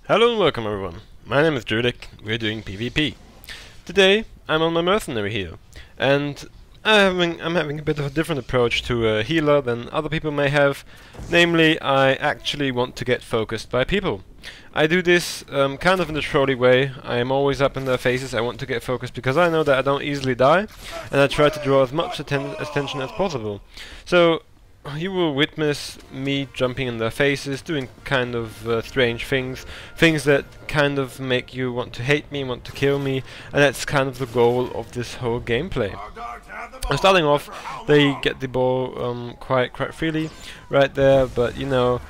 Hello and welcome everyone. My name is Drewlik. We're doing PvP. Today I'm on my mercenary here, and I'm having a bit of a different approach to a healer than other people may have. Namely, I actually want to get focused by people. I do this kind of in the trolley way. I am always up in their faces. I want to get focused because I know that I don't easily die, and I try to draw as much attention as possible. So you will witness me jumping in their faces, doing kind of strange things that kind of make you want to hate me, want to kill me, and that's kind of the goal of this whole gameplay. Starting off, they get the ball quite freely right there, but you know,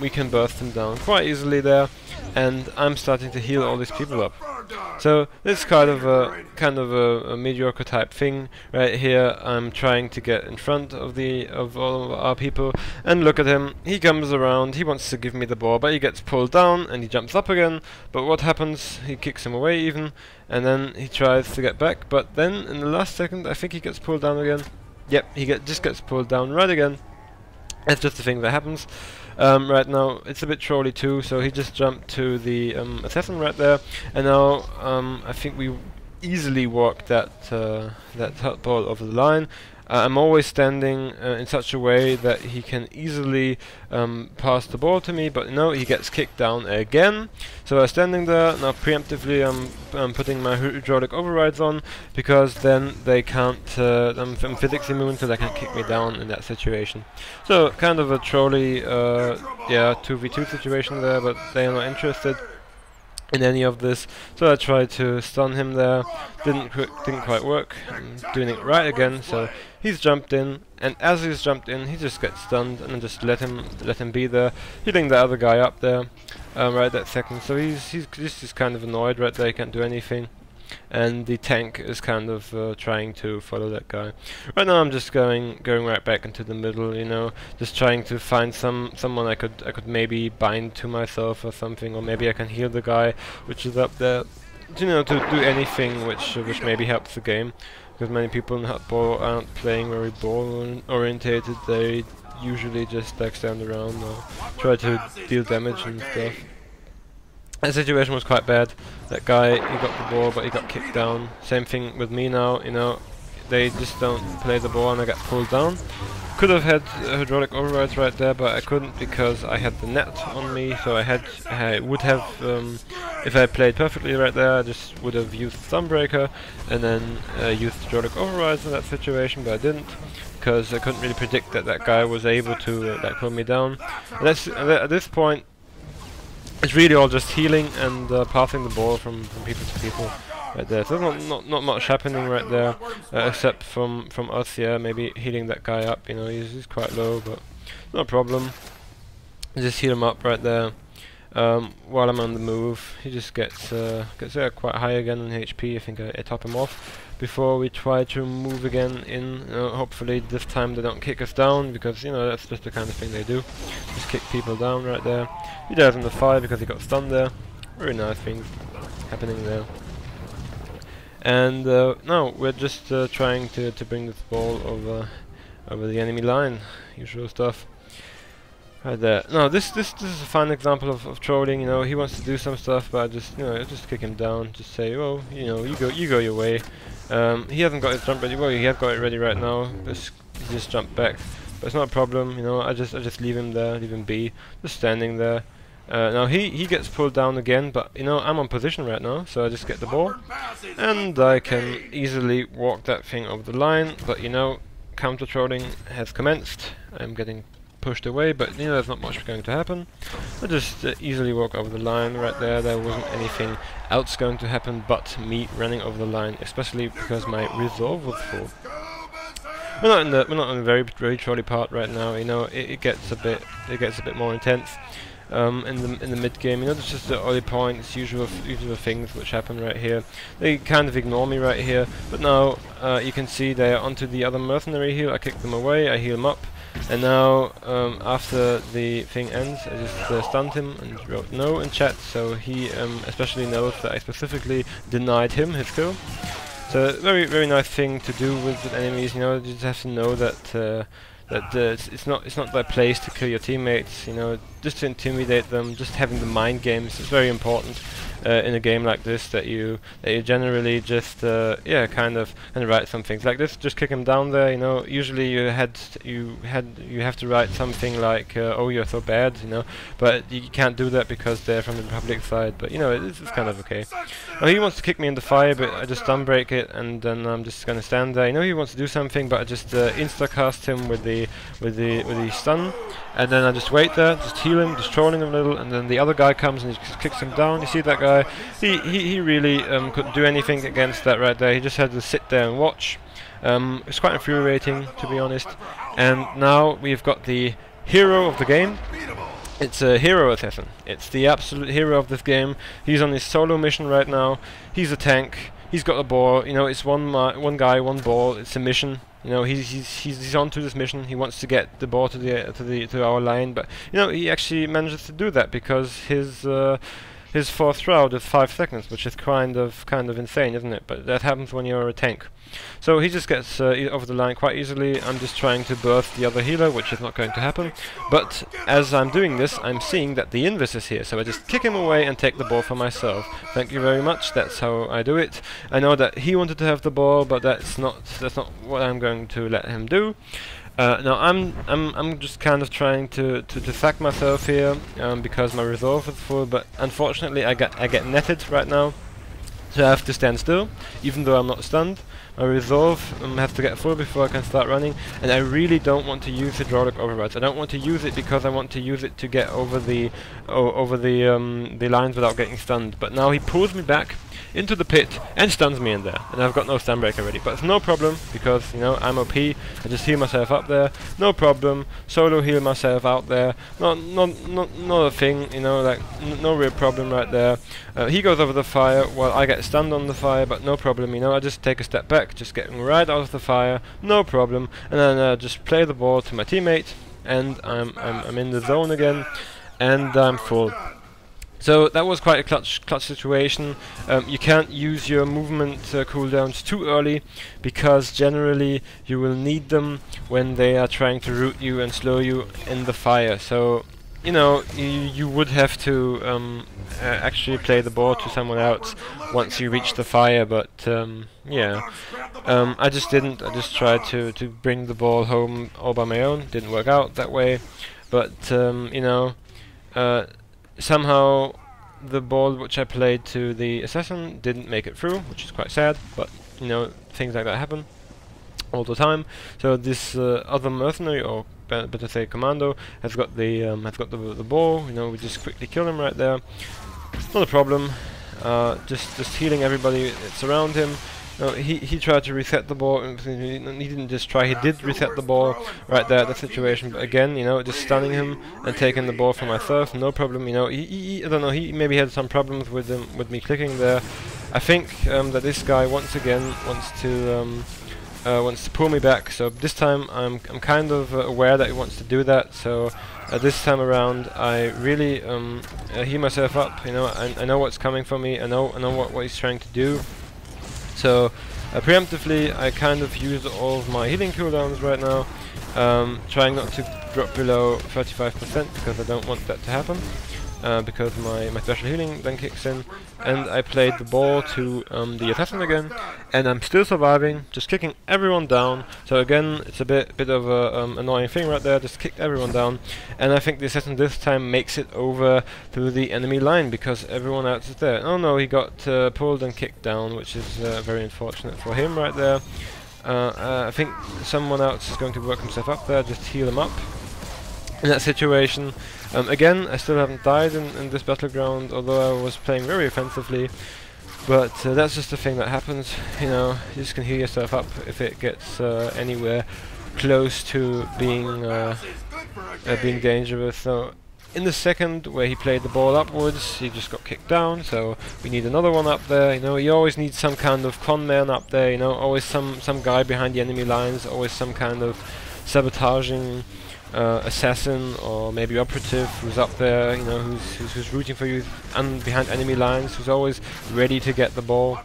we can burst them down quite easily there, and I'm starting to heal all these people up. So this is kind of a mediocre type thing right here. I'm trying to get in front of all of our people, and look at him. He comes around. He wants to give me the ball, but he gets pulled down and he jumps up again. But what happens? He kicks him away even, and then he tries to get back. But then in the last second, I think he gets pulled down again. Yep, he just gets pulled down right again. That's just the thing that happens. Right now it's a bit trolly too, so he just jumped to the assassin right there, and now I think we easily walked that hurt ball over the line. I'm always standing in such a way that he can easily pass the ball to me, but no, he gets kicked down again. So I'm standing there, now preemptively I'm putting my hydraulic overrides on, because then they can't, I'm physics immune, so they can't kick me down in that situation. So kind of a trolly, yeah, 2v2 situation there, but they are not interested in any of this, so I tried to stun him there. Didn't quite work. I'm doing it right again. So he's jumped in, and as he's jumped in, he just gets stunned, and then just let him be there, healing the other guy up there right that second. So he's just kind of annoyed right there. He can't do anything, and the tank is kind of trying to follow that guy. Right now I'm just going right back into the middle, you know, just trying to find someone I could maybe bind to myself or something, or maybe I can heal the guy which is up there, you know, to do anything which maybe helps the game, because many people in hardball aren't playing very ball orientated. They usually just like stand around or try to deal damage and stuff. That situation was quite bad. That guy, he got the ball, but he got kicked down. Same thing with me now, you know, they just don't play the ball and I got pulled down. Could have had hydraulic overrides right there, but I couldn't because I had the net on me, so I would have, if I played perfectly right there, I just would have used Sunbreaker and then used hydraulic overrides in that situation, but I didn't, because I couldn't really predict that that guy was able to like pull me down. And at this point, it's really all just healing and passing the ball from people to people right there. So there's not much happening right there, except from us, yeah, maybe healing that guy up, you know, he's quite low, but no problem. Just heal him up right there while I'm on the move. He just gets quite high again in HP. I think I top him off before we try to move again in. Hopefully this time they don't kick us down, because you know that's just the kind of thing they do. Just kick people down right there. He dies in the fire because he got stunned there. Very nice things happening there. And now we're just trying to bring this ball over the enemy line. Usual stuff. Right there. No, this is a fun example of trolling. You know, he wants to do some stuff, but I just, you know, just kick him down. Just say, oh, you know, you go your way. He hasn't got his jump ready. Well, he has got it ready right now. Just jump back, but it's not a problem. You know, I just leave him there, leave him be, just standing there. Now he gets pulled down again, but you know, I'm on position right now, so I just get the ball, and I can easily walk that thing over the line. But you know, counter trolling has commenced. I'm getting pushed away, but you know, there's not much going to happen. I just easily walk over the line right there. There wasn't anything else going to happen but me running over the line, especially because my resolve was full. We're not in the very trolly part right now. You know, it gets a bit more intense. In the mid game, you know, it's just the early points, usual things which happen right here. They kind of ignore me right here, but now you can see they're onto the other mercenary here. I kick them away, I heal them up, and now after the thing ends, I just stunned him and wrote no in chat, so he especially knows that I specifically denied him his kill. So very nice thing to do with enemies. You know, you just have to know that it's not their place to kill your teammates. You know, just to intimidate them. Just having the mind games is very important in a game like this, that you generally just kind of write some things like this. Just kick him down there. You know, usually you have to write something like oh, you're so bad, you know, but you can't do that because they're from the Republic side. But you know, it's kind of okay. Now he wants to kick me in the fire, but I just stun break it, and then I'm just gonna stand there. You know, he wants to do something, but I just insta cast him with the stun, and then I just wait there, just heal him, just trolling him a little, and then the other guy comes and he just kicks him down. You see that guy? He really couldn't do anything against that right there. He just had to sit there and watch. It's quite infuriating, to be honest. And now we've got the hero of the game. It's a hero assassin. It's the absolute hero of this game. He's on his solo mission right now. He's a tank. He's got a ball. You know, it's one guy, one ball. It's a mission. You know, he's on to this mission. He wants to get the ball to our line, but you know, he actually manages to do that because his fourth round is 5 seconds, which is kind of insane, isn't it? But that happens when you're a tank. So he just gets over the line quite easily. I'm just trying to burst the other healer, which is not going to happen. But as I'm doing this, I'm seeing that the Invis is here, so I just kick him away and take the ball for myself. Thank you very much. That's how I do it. I know that he wanted to have the ball, but that's not what I'm going to let him do. Now I'm just kind of trying to sack myself here because my resolve is full, but unfortunately I get netted right now, so I have to stand still, even though I'm not stunned. My resolve has to get full before I can start running, and I really don't want to use the Drewlik overrides. I don't want to use it because I want to use it to get over the lines without getting stunned. But now he pulls me back into the pit and stuns me in there, and I've got no stun break already. But it's no problem because you know I'm OP. I just heal myself up there, no problem. Solo heal myself out there, not a thing. You know, like no real problem right there. He goes over the fire while I get stunned on the fire, but no problem. You know, I just take a step back, just getting right out of the fire, no problem, and then just play the ball to my teammate, and I'm in the zone again, and I'm full. So that was quite a clutch situation. You can't use your movement cooldowns too early, because generally you will need them when they are trying to root you and slow you in the fire. So you know, you would have to actually play the ball to someone else once you reach the fire, but yeah, I just didn't. I just tried to bring the ball home all by my own. Didn't work out that way, but you know, somehow the ball which I played to the assassin didn't make it through, which is quite sad, but you know, things like that happen all the time. So this other mercenary, or better say commando, has got the ball. You know, we just quickly kill him right there. It's not a problem. Just healing everybody that's around him. No, he tried to reset the ball. He didn't just try. He did reset the ball right there at the situation. But again, you know, just stunning him and taking the ball for myself, no problem. You know, I don't know. He maybe had some problems with me clicking there. I think that this guy once again wants to pull me back. So this time I'm kind of aware that he wants to do that. So this time around I really heal myself up. You know, I know what's coming for me. I know what he's trying to do. So preemptively I kind of use all of my healing cooldowns right now, trying not to drop below 35% because I don't want that to happen, because my special healing then kicks in, and I played the ball to the assassin again, and I'm still surviving, just kicking everyone down. So again, it's a bit of a annoying thing right there, just kicked everyone down, and I think the assassin this time makes it over to the enemy line because everyone else is there. Oh no, he got pulled and kicked down, which is very unfortunate for him right there. I think someone else is going to work himself up there, just heal him up in that situation. Again, I still haven't died in this battleground, although I was playing very offensively, but that's just the thing that happens. You know, you just can heal yourself up if it gets anywhere close to being dangerous. So in the second where he played the ball upwards, he just got kicked down, so we need another one up there. You know, you always need some kind of con man up there, you know, always some guy behind the enemy lines, always some kind of sabotaging assassin or maybe operative who's up there, you know, who's rooting for you and behind enemy lines, who's always ready to get the ball.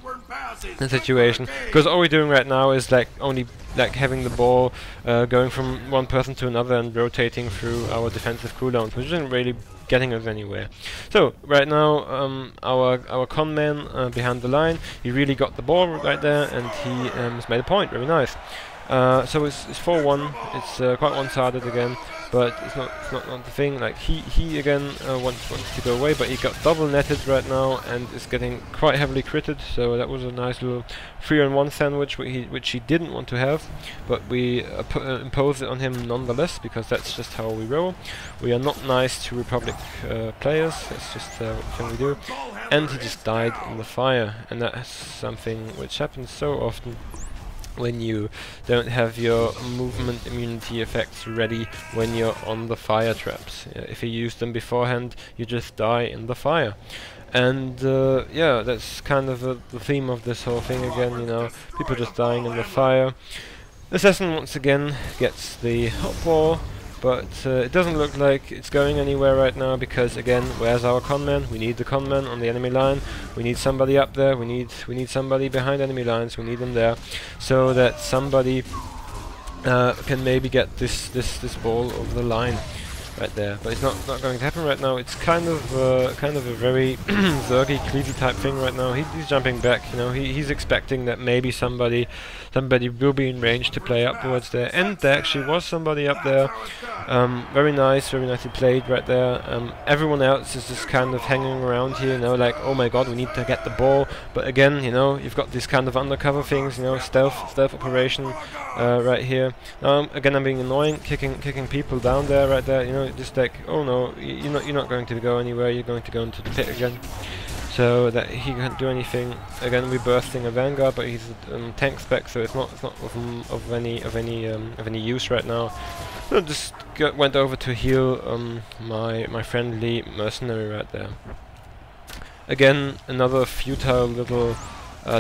the situation, because all we're doing right now is like only like having the ball going from one person to another and rotating through our defensive cooldowns, which isn't really getting us anywhere. So right now our con man behind the line, he really got the ball right there, and he has made a point. Very nice. So it's 4-1. It's quite one-sided again, but it's not the thing. Like he again wants to go away, but he got double netted right now and is getting quite heavily critted. So that was a nice little 3-on-1 sandwich which he didn't want to have, but we imposed it on him nonetheless, because that's just how we roll. We are not nice to Republic players. That's just the thing we do. And he just died in the fire, and that's something which happens so often when you don't have your movement immunity effects ready when you're on the fire traps. If you use them beforehand, you just die in the fire. And yeah, that's kind of the theme of this whole thing again, you know, people just dying in the fire. Assassin once again gets the hot ball, but it doesn't look like it's going anywhere right now, because again, where's our conman? We need the conman on the enemy line. We need somebody up there. We need somebody behind enemy lines. We need them there, so that somebody can maybe get this ball over the line right there. But it's not going to happen right now. It's kind of a very Zergy Cleavy type thing right now. He's jumping back. You know, he's expecting that maybe somebody will be in range to play upwards there, and there actually was somebody up there. Very nicely played right there. Everyone else is just kind of hanging around here, you know, like, oh my god, we need to get the ball. But again, you know, you've got these kind of undercover things, you know, stealth operation right here. Again, I'm being annoying, kicking people down there right there, you know, just like, oh no, you're not going to go anywhere. You're going to go into the pit again. So that he can't do anything. Again, we're bursting a Vanguard, but he's tank spec, so it's not of any use right now. So just went over to heal my friendly mercenary right there. Again, another futile little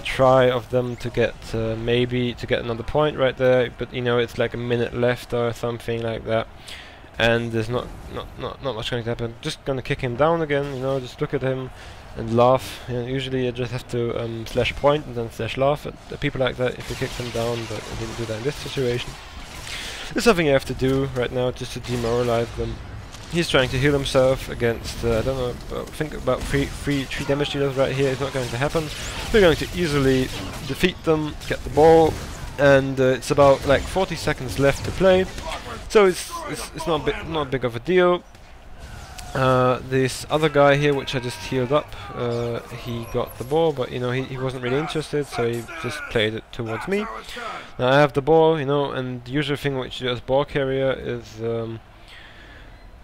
try of them to get maybe to get another point right there, but you know, it's like a minute left or something like that, and there's not much going to happen. Just gonna kick him down again, you know, just look at him and laugh. You know, usually you just have to slash point and then slash laugh at people like that if you kick them down, but I didn't do that in this situation. There's something you have to do right now just to demoralize them. He's trying to heal himself against, I don't know, I think about 3 damage dealers right here. It's not going to happen. We're going to easily defeat them, get the ball, and it's about like 40 seconds left to play. So it's not big of a deal. This other guy here, which I just healed up, he got the ball, but you know, he wasn't really interested, so he just played it towards me. Now I have the ball, you know, and the usual thing which you do as ball carrier is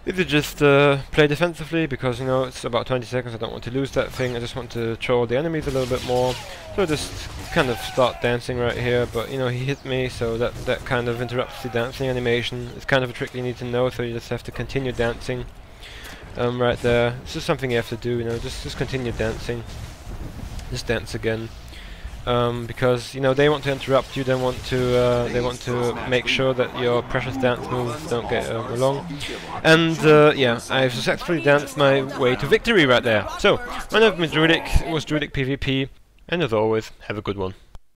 you just play defensively, because you know, it's about 20 seconds, I don't want to lose that thing, I just want to troll the enemies a little bit more. So just kind of start dancing right here, but you know, he hit me, so that kind of interrupts the dancing animation. It's kind of a trick you need to know, so you just have to continue dancing. Right there, it's just something you have to do, you know, just continue dancing, just dance again, because you know, they want to interrupt you, they want to make sure that your precious dance moves don't get along, and yeah, I've successfully danced my way to victory right there. So, my name is Drewlik, it was Drewlik PvP, and as always, have a good one.